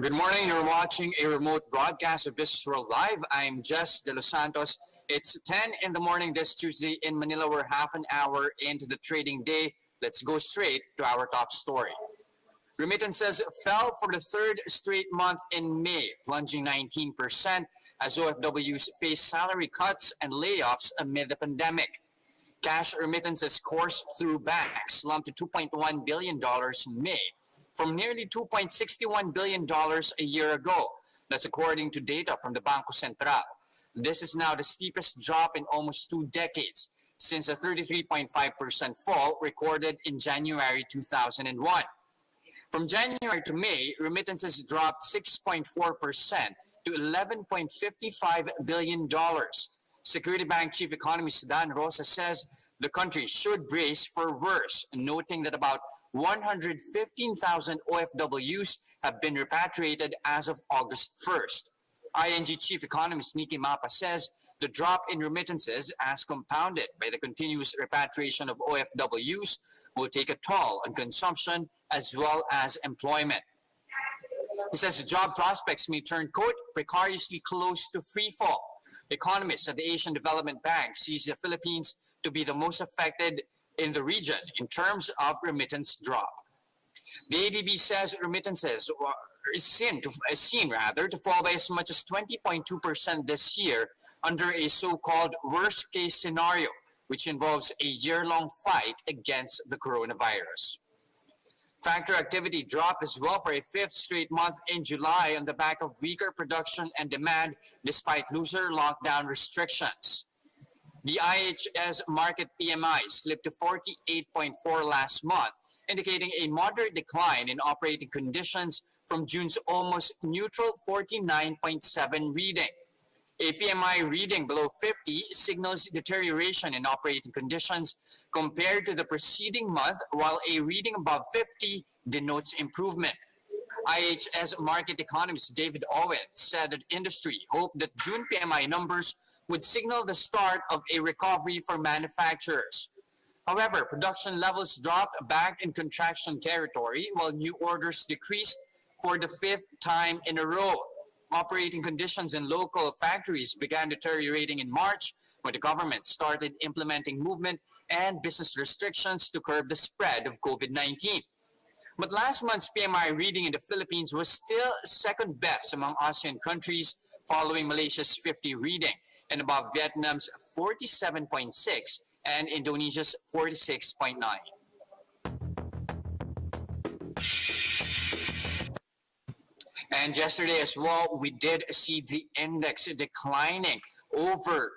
Good morning. You're watching a remote broadcast of Business World Live. I'm Jes Delos Santos. It's 10 in the morning this Tuesday in Manila. We're half an hour into the trading day. Let's go straight to our top story. Remittances fell for the third straight month in May, plunging 19% as OFWs face salary cuts and layoffs amid the pandemic. Cash remittances coursed through banks, slumped to $2.1 billion in May, from nearly $2.61 billion a year ago. That's according to data from the Bangko Sentral. This is now the steepest drop in almost 2 decades, since a 33.5% fall recorded in January 2001. From January to May, remittances dropped 6.4% to $11.55 billion. Security Bank Chief Economist Dan Rosa says the country should brace for worse, noting that about 115,000 OFWs have been repatriated as of August 1st. ING Chief Economist Nikki Mapa says the drop in remittances, as compounded by the continuous repatriation of OFWs, will take a toll on consumption as well as employment. He says job prospects may turn, quote, precariously close to free fall. Economists at the Asian Development Bank sees the Philippines to be the most affected in the region in terms of remittance drop. The ADB says remittances is seen to fall by as much as 20.2% this year under a so-called worst-case scenario, which involves a year-long fight against the coronavirus. Factor activity dropped as well for a fifth straight month in July on the back of weaker production and demand despite looser lockdown restrictions. The IHS market PMI slipped to 48.4 last month, indicating a moderate decline in operating conditions from June's almost neutral 49.7 reading. A PMI reading below 50 signals deterioration in operating conditions compared to the preceding month, while a reading above 50 denotes improvement. IHS market economist David Owen said that industry hoped that June PMI numbers would signal the start of a recovery for manufacturers. However, production levels dropped back in contraction territory, while new orders decreased for the fifth time in a row. Operating conditions in local factories began deteriorating in March when the government started implementing movement and business restrictions to curb the spread of COVID-19. But last month's PMI reading in the Philippines was still second best among ASEAN countries, following Malaysia's 50 reading and above Vietnam's 47.6 and Indonesia's 46.9. And yesterday as well, we did see the index declining over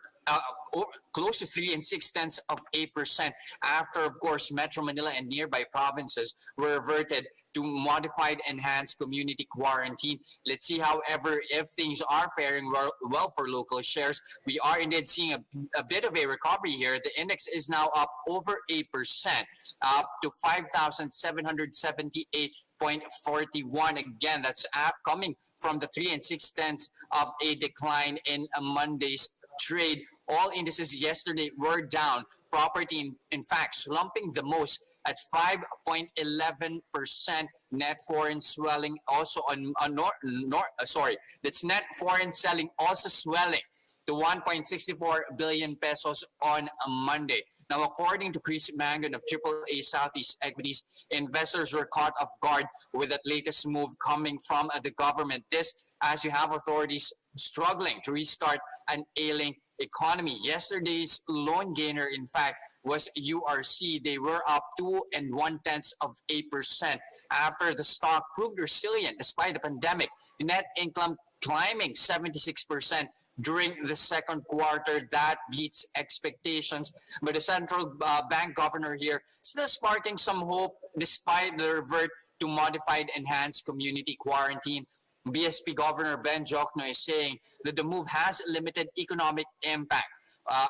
close to 3 6/10% after, of course, Metro Manila and nearby provinces were reverted to modified enhanced community quarantine. Let's see, however, if things are faring well for local shares. We are indeed seeing a bit of a recovery here. The index is now up over 8%, up to 5,778.41. Again, that's coming from the 3 6/10 of a decline in a Monday's trade. All indices yesterday were down. Property, in fact, slumping the most at 5.11%. Net foreign swelling also that's net foreign selling also swelling to 1.64 billion pesos on a Monday. Now, according to Chris Mangan of AAA Southeast Equities, investors were caught off guard with that latest move coming from the government. This, as you have authorities struggling to restart an ailing economy. Yesterday's lone gainer, in fact, was URC. They were up 2 1/10% after the stock proved resilient despite the pandemic. Net income climbing 76% during the second quarter. That beats expectations. But the central bank governor here still sparking some hope despite the revert to modified enhanced community quarantine. BSP Governor Ben Jokno is saying that the move has limited economic impact, while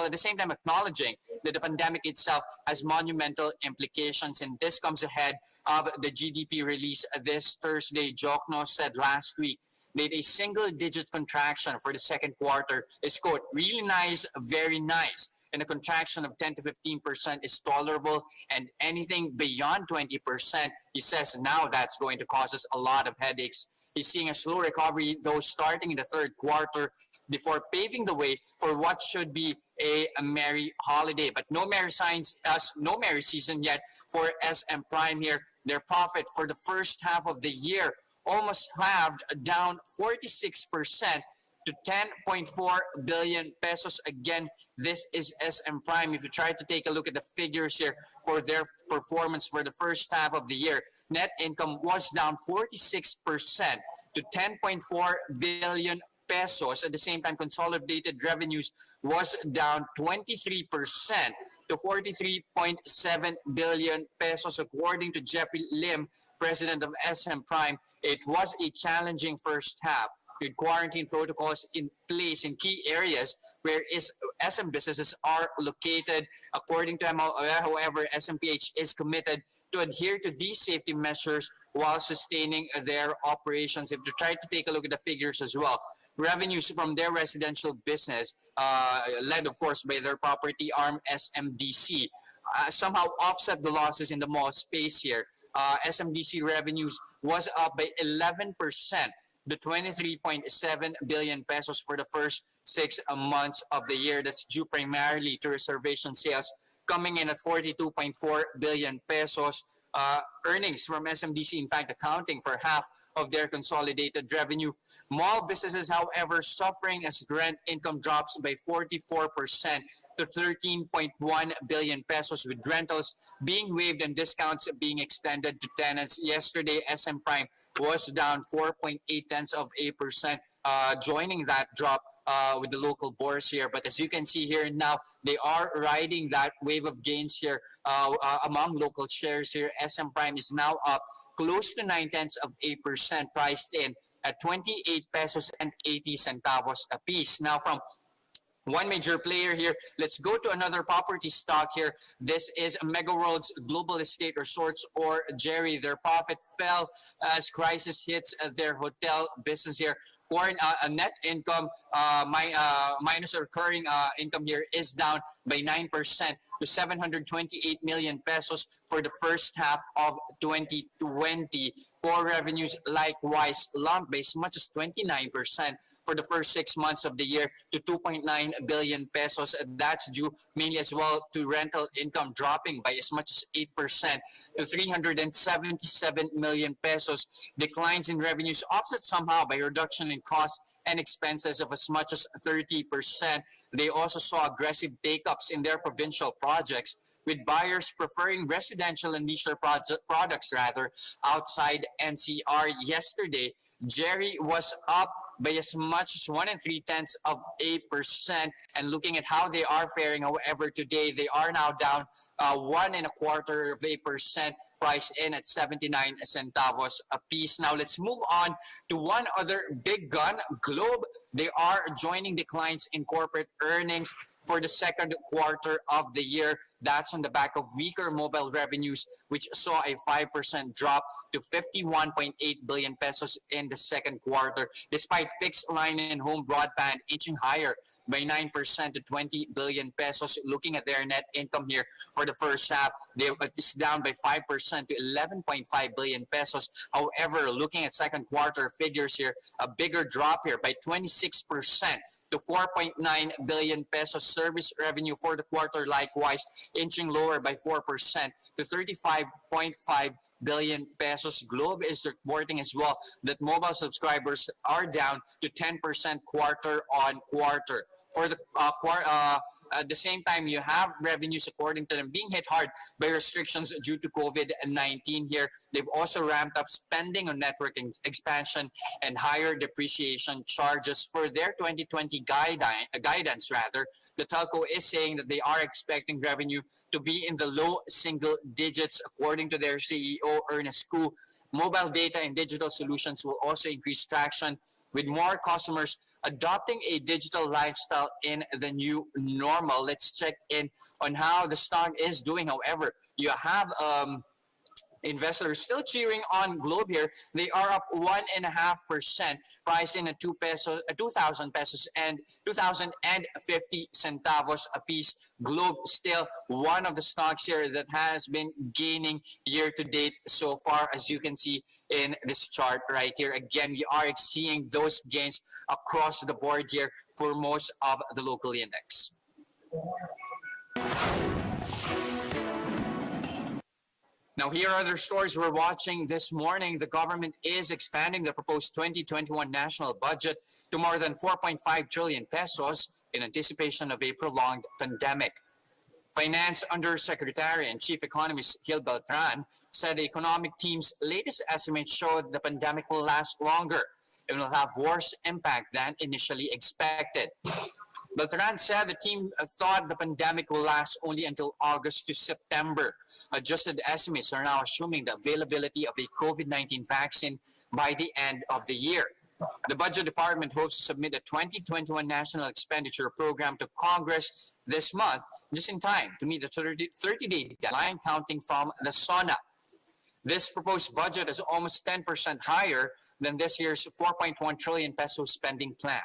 at the same time acknowledging that the pandemic itself has monumental implications. And this comes ahead of the GDP release this Thursday. Jokno said last week that a single-digit contraction for the second quarter is, quote, really nice, very nice. and a contraction of 10 to 15% is tolerable, and anything beyond 20%, he says now that's going to cause us a lot of headaches. He's seeing a slow recovery, though, starting in the third quarter before paving the way for what should be a merry holiday. But no merry signs, no merry season yet for SM Prime here. Their profit for the first half of the year almost halved, down 46% to 10.4 billion pesos. Again, this is SM Prime. If you try to take a look at the figures here for their performance for the first half of the year, net income was down 46% to 10.4 billion pesos. At the same time, consolidated revenues was down 23% to 43.7 billion pesos. According to Jeffrey Lim, president of SM Prime, it was a challenging first half with quarantine protocols in place in key areas where SM businesses are located. According to him, however, SMPH is committed to adhere to these safety measures while sustaining their operations. If you try to take a look at the figures as well, revenues from their residential business, led of course by their property arm SMDC, somehow offset the losses in the mall space here. SMDC revenues was up by 11% to 23.7 billion pesos for the first 6 months of the year. That's due primarily to reservation sales coming in at 42.4 billion pesos. Earnings from SMDC, in fact, accounting for half of their consolidated revenue. Mall businesses, however, suffering as rent income drops by 44% to 13.1 billion pesos, with rentals being waived and discounts being extended to tenants. Yesterday, SM Prime was down 4.8%, joining that drop with the local bourse here. But as you can see here now, they are riding that wave of gains here among local shares here. SM Prime is now up close to 0.9%, priced in at 28 pesos and 80 centavos a piece. Now, from one major player here, let's go to another property stock here. This is Mega World's Global Estate Resorts, or Jerry. Their profit fell as crisis hits their hotel business here. Net income minus recurring income here is down by 9% to 728 million pesos for the first half of 2020. Core revenues likewise slumped by as much as 29% for the first 6 months of the year to 2.9 billion pesos. That's due mainly as well to rental income dropping by as much as 8% to 377 million pesos. Declines in revenues offset somehow by reduction in costs and expenses of as much as 30%. They also saw aggressive take-ups in their provincial projects, with buyers preferring residential and leisure products outside NCR. Yesterday, Jerry was up by as much as 1.3%. And looking at how they are faring, however, today they are now down 1.25%, priced in at 79 centavos a piece. Now let's move on to one other big gun, Globe. They are joining declines in corporate earnings for the second quarter of the year. That's on the back of weaker mobile revenues, which saw a 5% drop to 51.8 billion pesos in the second quarter, despite fixed line and home broadband inching higher by 9% to 20 billion pesos. Looking at their net income here for the first half, it's down by 5% to 11.5 billion pesos. However, looking at second quarter figures here, a bigger drop here by 26% to 4.9 billion pesos. Service revenue for the quarter likewise inching lower by 4% to 35.5 billion pesos. Globe is reporting as well that mobile subscribers are down to 10% quarter on quarter. For the at the same time, you have revenues, according to them, being hit hard by restrictions due to COVID-19 here. They've also ramped up spending on network expansion and higher depreciation charges. For their 2020 guidance, the telco is saying that they are expecting revenue to be in the low single digits, according to their CEO, Ernest Koo. Mobile data and digital solutions will also increase traction, with more customers adopting a digital lifestyle in the new normal. Let's check in on how the stock is doing. However, you have investors still cheering on Globe here. They are up 1.5%, priced in at 2,000 pesos and 2,050 centavos a piece. Globe still one of the stocks here that has been gaining year to date so far, as you can see in this chart right here. Again, we are seeing those gains across the board here for most of the local index. Now, here are other stories we're watching this morning. The government is expanding the proposed 2021 national budget to more than 4.5 trillion pesos in anticipation of a prolonged pandemic. Finance Undersecretary and Chief Economist Gil Beltran said the economic team's latest estimates showed the pandemic will last longer and will have worse impact than initially expected. Beltran said the team thought the pandemic will last only until August to September. Adjusted estimates are now assuming the availability of a COVID-19 vaccine by the end of the year. The Budget Department hopes to submit a 2021 National Expenditure Program to Congress this month, just in time to meet the 30-day deadline counting from the SONA. This proposed budget is almost 10% higher than this year's 4.1 trillion peso spending plan.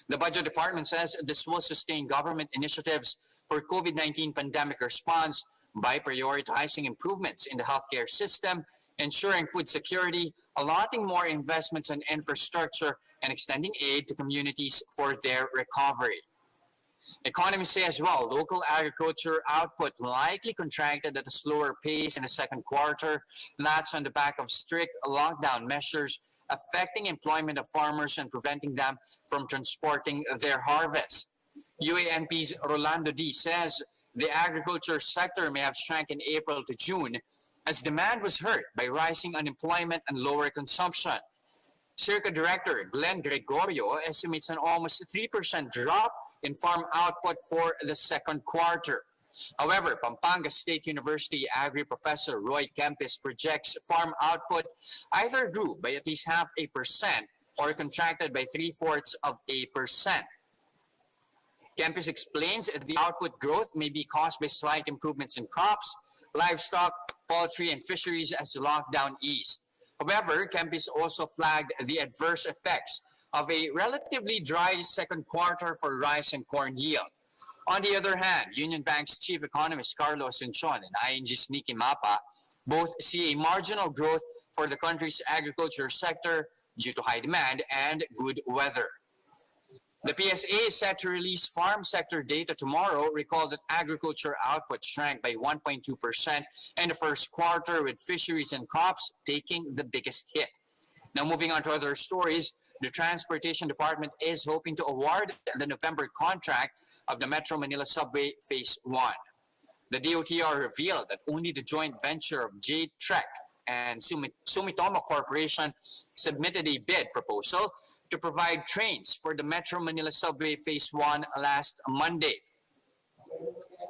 The Budget Department says this will sustain government initiatives for COVID-19 pandemic response by prioritizing improvements in the healthcare system, ensuring food security, allotting more investments in infrastructure, and extending aid to communities for their recovery. Economists say as well, local agriculture output likely contracted at a slower pace in the second quarter. That's on the back of strict lockdown measures affecting employment of farmers and preventing them from transporting their harvest. UANP's Rolando D says the agriculture sector may have shrank in April to June as demand was hurt by rising unemployment and lower consumption. Circa Director Glenn Gregorio estimates an almost 3% drop in farm output for the second quarter. However, Pampanga State University Agri Professor Roy Kempis projects farm output either grew by at least 0.5% or contracted by 0.75%. Kempis explains the output growth may be caused by slight improvements in crops, livestock, poultry, and fisheries as the lockdown eased. However, Kempis also flagged the adverse effects of a relatively dry second quarter for rice and corn yield. On the other hand, Union Bank's chief economist Carlos Enchon and ING's Nikki Mapa both see a marginal growth for the country's agriculture sector due to high demand and good weather. The PSA is set to release farm sector data tomorrow. Recall that agriculture output shrank by 1.2% in the first quarter, with fisheries and crops taking the biggest hit. Now, moving on to other stories, the Transportation Department is hoping to award the November contract of the Metro Manila Subway Phase 1. The DOTR revealed that only the joint venture of J Trek and Sumitomo Corporation submitted a bid proposal to provide trains for the Metro Manila Subway Phase 1 last Monday.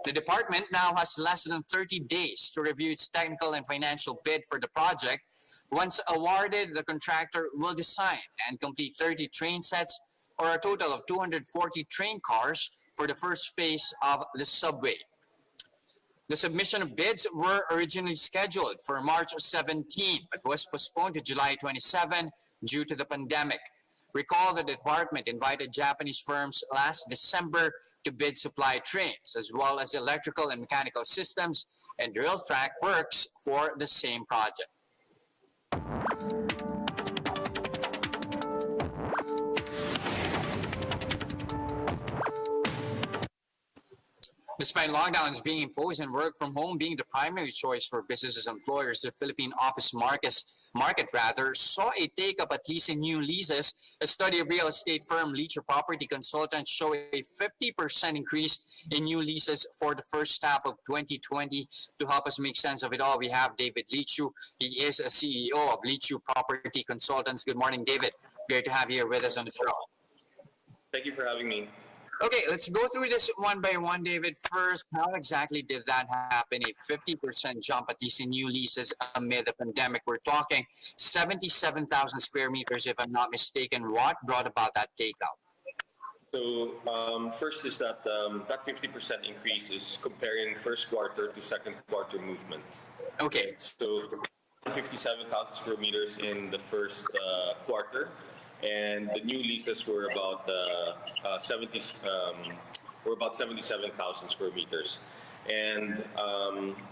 The department now has less than 30 days to review its technical and financial bid for the project. Once awarded, the contractor will design and complete 30 train sets, or a total of 240 train cars for the first phase of the subway. The submission of bids were originally scheduled for March 17, but was postponed to July 27 due to the pandemic. Recall the department invited Japanese firms last December to bid supply trains, as well as electrical and mechanical systems and rail track works for the same project. Despite lockdowns being imposed and work from home being the primary choice for businesses and employers, the Philippine office market saw a take-up at least in new leases. A study of real estate firm Leechiu Property Consultants show a 50% increase in new leases for the first half of 2020. To help us make sense of it all, we have David Leechiu. He is a CEO of Leechiu Property Consultants. Good morning, David. Great to have you here with us on the show. Thank you for having me. Okay, let's go through this one by one, David. First, how exactly did that happen? A 50% jump, at least in new leases amid the pandemic. We're talking 77,000 square meters, if I'm not mistaken. What brought about that takeout? So first is that that 50% increase is comparing first quarter to second quarter movement. Okay. So 57,000 square meters in the first quarter. And the new leases were about or about 77,000 square meters. And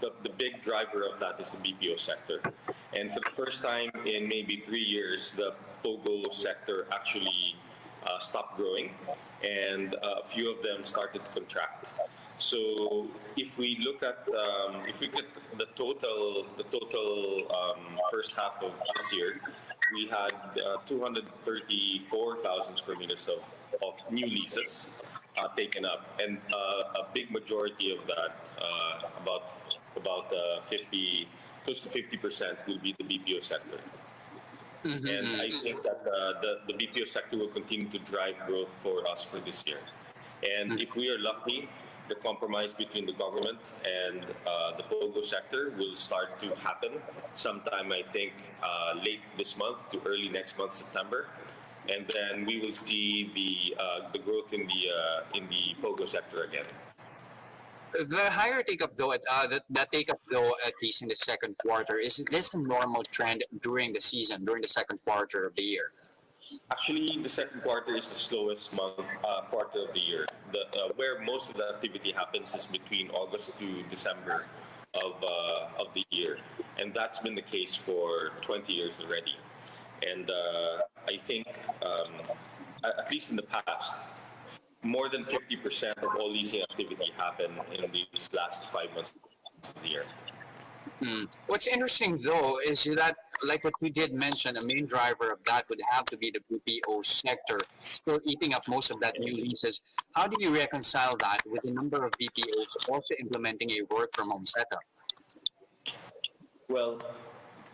the big driver of that is the BPO sector. And for the first time in maybe 3 years, the POGO sector actually stopped growing, and a few of them started to contract. So if we look at the total first half of this year, we had 234,000 square meters of new leases taken up, and a big majority of that, about 50, close to 50%, will be the BPO sector. And I think that the BPO sector will continue to drive growth for us for this year. And if we are lucky, the compromise between the government and the POGO sector will start to happen sometime, I think, late this month to early next month, September. And then we will see the growth in the POGO sector again. The higher take-up though, the take-up though, at least in the second quarter, is this a normal trend during the season, during the second quarter of the year? Actually, the second quarter is the slowest quarter of the year. Where most of the activity happens is between August to December of the year, and that's been the case for 20 years already. And I think, at least in the past, more than 50% of all leasing activity happened in these last 5 months of the year. What's interesting though is that, like what we did mention, a main driver of that would have to be the BPO sector, still eating up most of that new leases. How do you reconcile that with the number of BPOs also implementing a work-from-home setup? Well,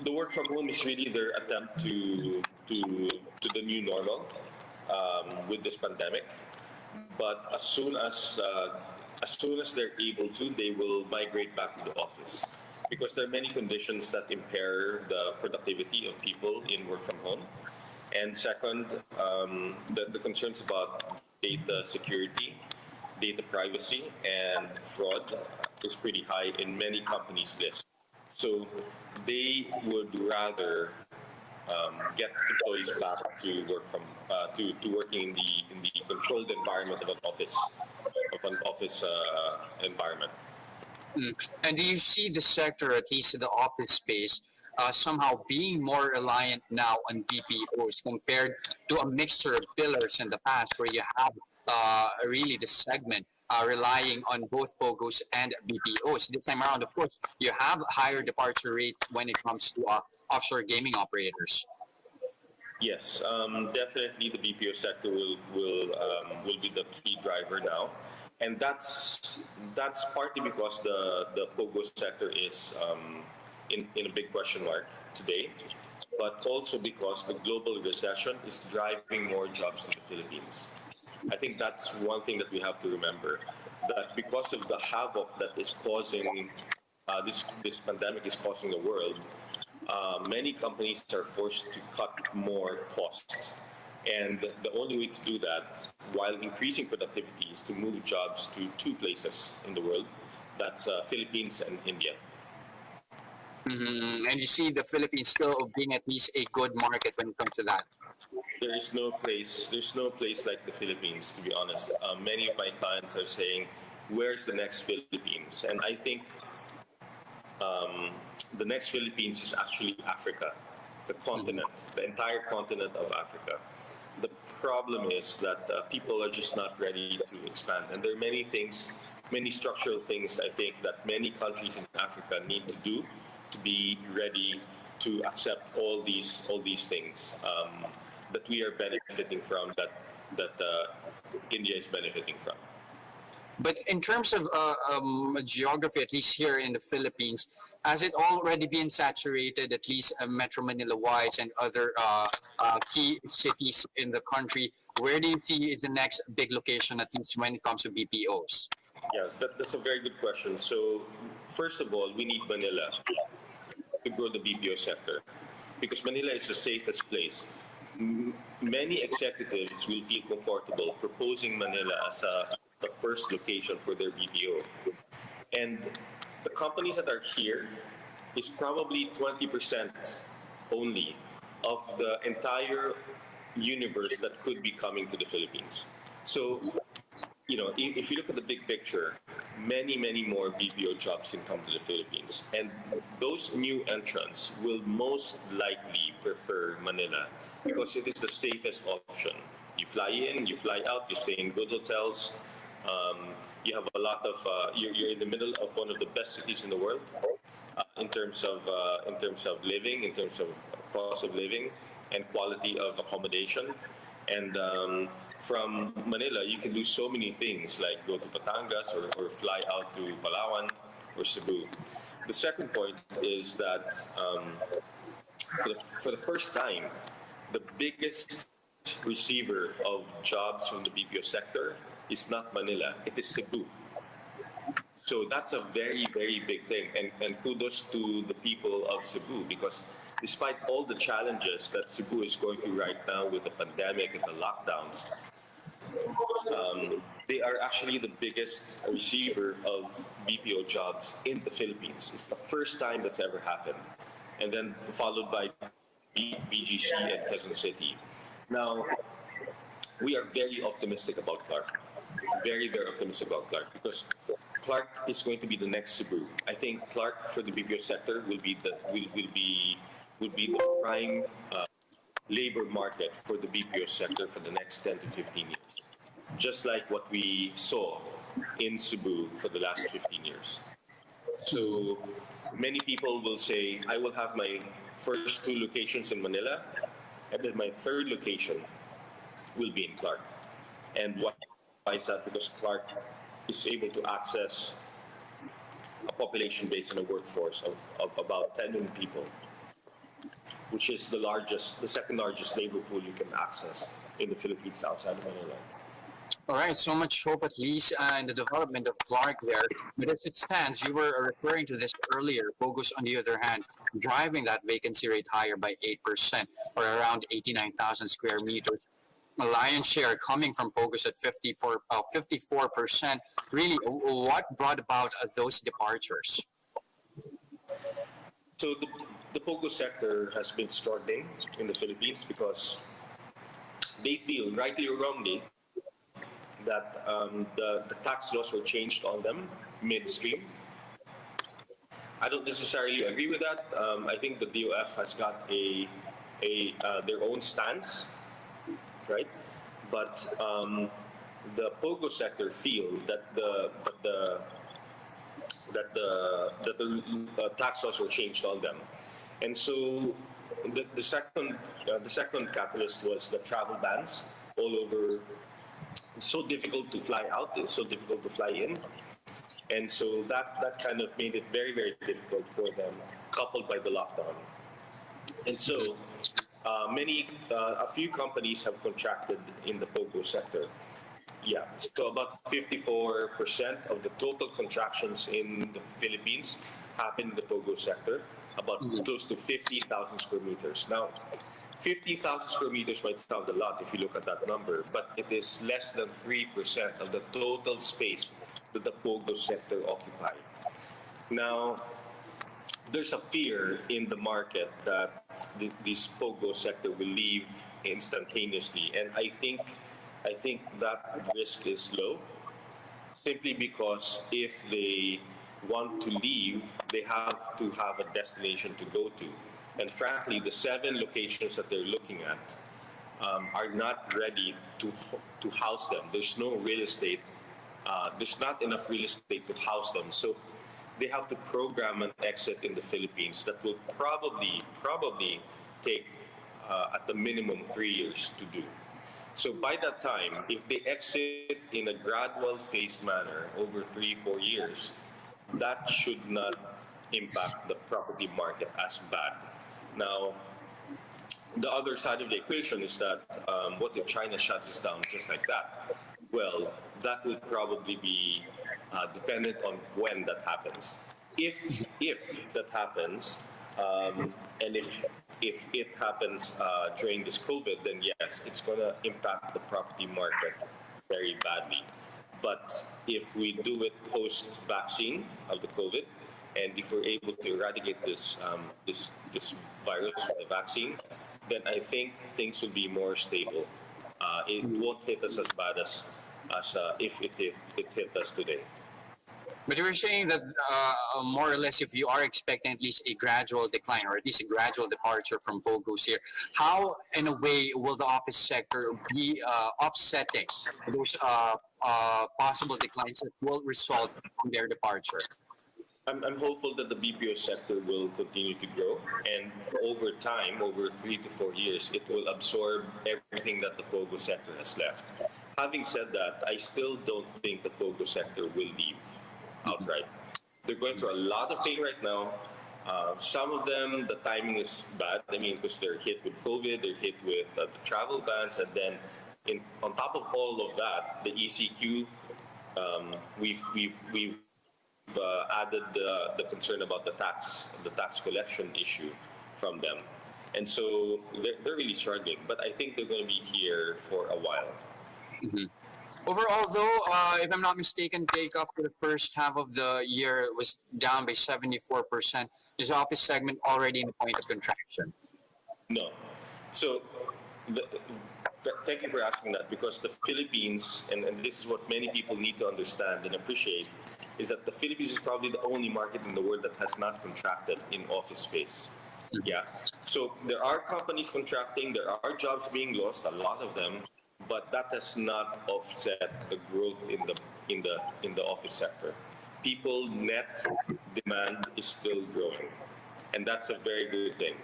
the work from home is really their attempt to the new normal with this pandemic. But as soon as they're able to, they will migrate back to the office, because there are many conditions that impair the productivity of people in work from home. And second, the concerns about data security, data privacy, and fraud is pretty high in many companies' lists. So they would rather get employees back to work to working in the controlled environment of an office environment. And do you see the sector, at least in the office space, somehow being more reliant now on BPOs compared to a mixture of pillars in the past, where you have really the segment relying on both POGOs and BPOs? This time around, of course, you have higher departure rates when it comes to offshore gaming operators. Yes, definitely the BPO sector will be the key driver now, and that's partly because the POGO sector is in a big question mark today, but also because the global recession is driving more jobs to the Philippines. I think that's one thing that we have to remember, that because of the havoc that is causing this pandemic is causing the world, many companies are forced to cut more costs. And the only way to do that while increasing productivity is to move jobs to two places in the world. That's Philippines and India. And you see the Philippines still being at least a good market when it comes to that. There's no place like the Philippines, to be honest. Many of my clients are saying, where's the next Philippines? And I think the next Philippines is actually Africa, the continent, the entire continent of Africa. The problem is that people are just not ready to expand. And there are many things, many structural things, I think, that many countries in Africa need to do to be ready to accept all these things that we are benefiting from, that India is benefiting from. But in terms of geography, at least here in the Philippines, has it already been saturated, at least Metro Manila-wise and other key cities in the country? Where do you see is the next big location, at least when it comes to BPOs? Yeah, that's a very good question. So first of all, we need Manila to grow the BPO sector, because Manila is the safest place. Many executives will feel comfortable proposing Manila as the first location for their BPO. And the companies that are here is probably 20% only of the entire universe that could be coming to the Philippines. So if you look at the big picture, many more BPO jobs can come to the Philippines. And those new entrants will most likely prefer Manila because it is the safest option. You fly in, you fly out, you stay in good hotels. You have a lot of, you're in the middle of one of the best cities in the world in terms of living, in terms of cost of living and quality of accommodation. And from Manila, you can do so many things like go to Batangas or fly out to Palawan or Cebu. The second point is that for the first time, the biggest receiver of jobs from the BPO sector is not Manila, it is Cebu. So that's a very big thing. And kudos to the people of Cebu because despite all the challenges that Cebu is going through right now with the pandemic and the lockdowns, they are actually the biggest receiver of BPO jobs in the Philippines. It's the first time that's ever happened. And then followed by BGC and Quezon City. Now, we are very optimistic about Clark. Very optimistic about Clark because Clark is going to be the next Cebu. I think Clark for the BPO sector will be the prime labor market for the BPO sector for the next 10 to 15 years. Just like what we saw in Cebu for the last 15 years. So many people will say, I will have my first two locations in Manila, and then my third location will be in Clark. And why is that? Because Clark is able to access a population base and a workforce of about 10 million people, which is the second largest labor pool you can access in the Philippines outside of Manila. All right, so much hope at least in the development of Clark there. But as it stands, you were referring to this earlier. Bogus, on the other hand, driving that vacancy rate higher by 8% or around 89,000 square meters. A lion's share coming from Bogus at 54%. Really, what brought about those departures? So the POGO sector has been struggling in the Philippines because they feel, rightly or wrongly, that the tax laws were changed on them midstream. I don't necessarily agree with that. I think the DOF has got their own stance, right? But the POGO sector feel that the tax laws were changed on them, and so the second catalyst was the travel bans all over. It's so difficult to fly out. It's so difficult to fly in. And so that kind of made it very difficult for them, coupled by the lockdown. And so a few companies have contracted in the POGO sector. Yeah, so about 54% of the total contractions in the Philippines happen in the POGO sector, about close to 50,000 square meters. Now, 50,000 square meters might sound a lot if you look at that number, but it is less than 3% of the total space that the POGO sector occupy. Now, there's a fear in the market that this POGO sector will leave instantaneously, and I think that risk is low, simply because if they want to leave, they have to have a destination to go to. And frankly, the 7 locations that they're looking at are not ready to house them. There's no real estate. There's not enough real estate to house them. So they have to program an exit in the Philippines that will probably take at the minimum 3 years to do. So by that time, if they exit in a gradual phased manner over 3-4 years, that should not impact the property market as bad. Now, the other side of the equation is that what if China shuts us down just like that? Well, that would probably be dependent on when that happens. If that happens, and if it happens during this COVID, then yes, it's going to impact the property market very badly. But if we do it post-vaccine of the COVID, and if we're able to eradicate this virus with the vaccine, then I think things will be more stable. It won't hit us as bad as as if it hit us today. But you were saying that more or less, if you are expecting at least a gradual decline or at least a gradual departure from POGOs here, how, in a way, will the office sector be offsetting those possible declines that will result from their departure? I'm hopeful that the BPO sector will continue to grow, and over time, over 3 to 4 years, it will absorb everything that the POGO sector has left. Having said that, I still don't think the POGO sector will leave outright. They're going through a lot of pain right now. Some of them, the timing is bad. I mean, because they're hit with COVID, they're hit with the travel bans, and then on top of all of that, the ECQ, we've added the concern about the tax collection issue from them, and so they're really struggling. But I think they're going to be here for a while. Overall, though, if I'm not mistaken, take-up for the first half of the year was down by 74%. Is the office segment already in a point of contraction? No. So thank you for asking that, because the Philippines, and this is what many people need to understand and appreciate, is that the Philippines is probably the only market in the world that has not contracted in office space. Yeah. So there are companies contracting, there are jobs being lost, a lot of them, but that has not offset the growth in the office sector. People net demand is still growing, and that's a very good thing.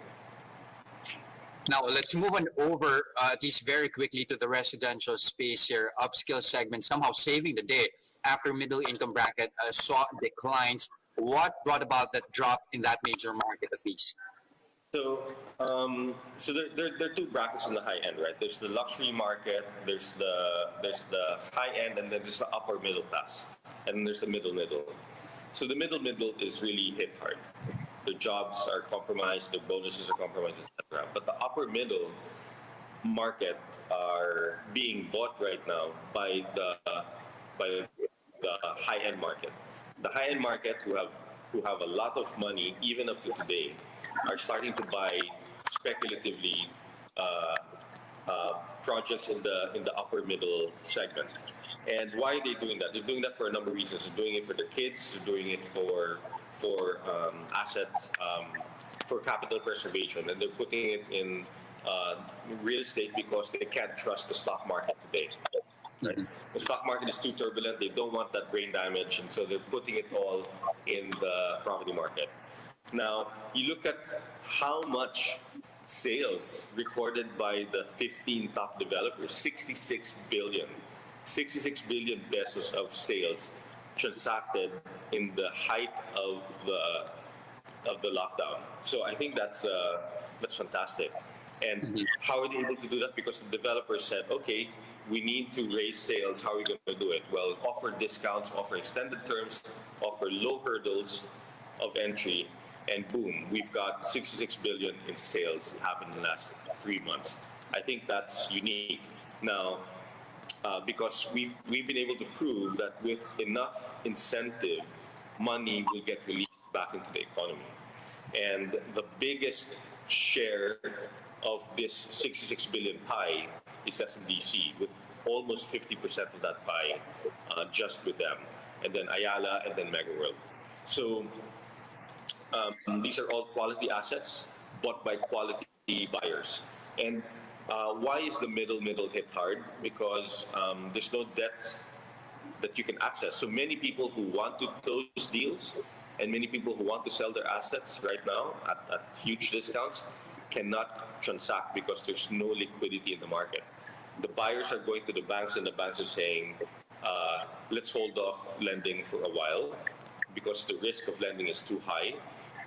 Now, let's move on over, at least very quickly, to the residential space here. Upscale segment somehow saving the day after middle income bracket saw declines. What brought about that drop in that major market, at least? So, there are two brackets in the high end, right? There's the luxury market, there's the high end, and then there's the upper middle class, and then there's the middle. So the middle is really hit hard. The jobs are compromised, the bonuses are compromised, etc. But the upper middle market are being bought right now by the high end market. The high end market who have a lot of money, even up to today, are starting to buy speculatively projects in the upper middle segment. And why are they doing that? They're doing that for a number of reasons. They're doing it for their kids. They're doing it for for capital preservation, and they're putting it in real estate because they can't trust the stock market today. Right? The stock market is too turbulent. They don't want that brain damage, and so they're putting it all in the property market. Now, you look at how much sales recorded by the 15 top developers, 66 billion pesos of sales transacted in the height of the lockdown. So I think that's fantastic. And how are they able to do that? Because the developers said, okay, we need to raise sales. How are we going to do it? Well, offer discounts, offer extended terms, offer low hurdles of entry, and boom, we've got 66 billion in sales happened in the last 3 months. I think that's unique. Now, because we've been able to prove that with enough incentive, money will get released back into the economy. And the biggest share of this 66 billion pie is SMDC, with almost 50% of that pie just with them, and then Ayala, and then Megaworld. So these are all quality assets bought by quality buyers. And why is the middle hit hard? Because there's no debt that you can access. So many people who want to close deals and many people who want to sell their assets right now at huge discounts cannot transact because there's no liquidity in the market. The buyers are going to the banks, and the banks are saying, let's hold off lending for a while because the risk of lending is too high.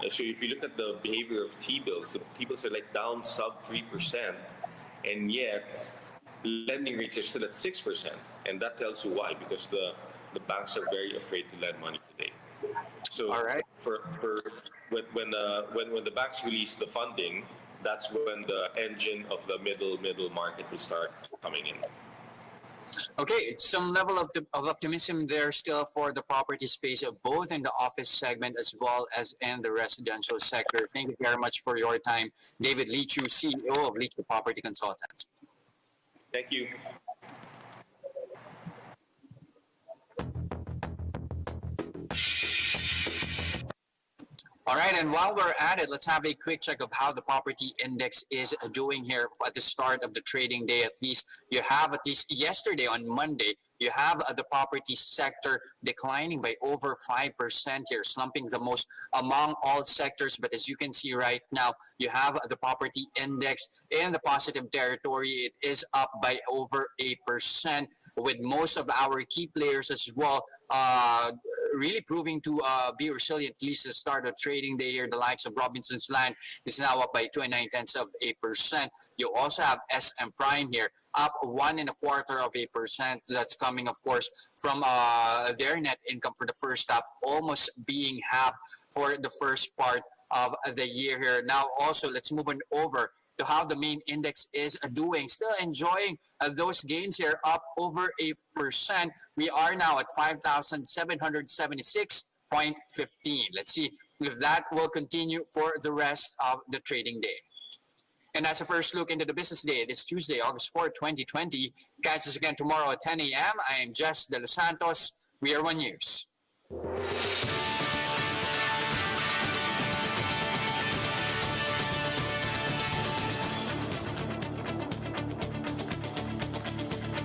And so if you look at the behavior of T-bills, the T-bills are like down sub 3%, and yet lending rates are still at 6%. And that tells you why, because the banks are very afraid to lend money today. So all right. When the banks release the funding, that's when the engine of the middle market will start coming in. Okay, some level of optimism there still for the property space, both in the office segment as well as in the residential sector. Thank you very much for your time, David Leechiu, CEO of Leechiu Property Consultants. Thank you. All right, and while we're at it, let's have a quick check of how the property index is doing here at the start of the trading day. At least you have, at least yesterday on Monday, you have the property sector declining by over 5% here, slumping the most among all sectors. But as you can see right now, you have the property index in the positive territory. It is up by over 8%, with most of our key players as well really proving to be resilient, at least at the start of trading day here. The likes of Robinson's Land is now up by 2.9%. You also have SM Prime here, up 1.25%. That's coming, of course, from their net income for the first half, almost being half for the first part of the year here. Now, also, let's move on over to how the main index is doing. Still enjoying those gains here, up over 8%. We are now at 5,776.15. Let's see if that will continue for the rest of the trading day. And that's a first look into the business day this Tuesday, August 4, 2020. Catch us again tomorrow at 10 a.m. I am Jes Delos Santos. We are One News.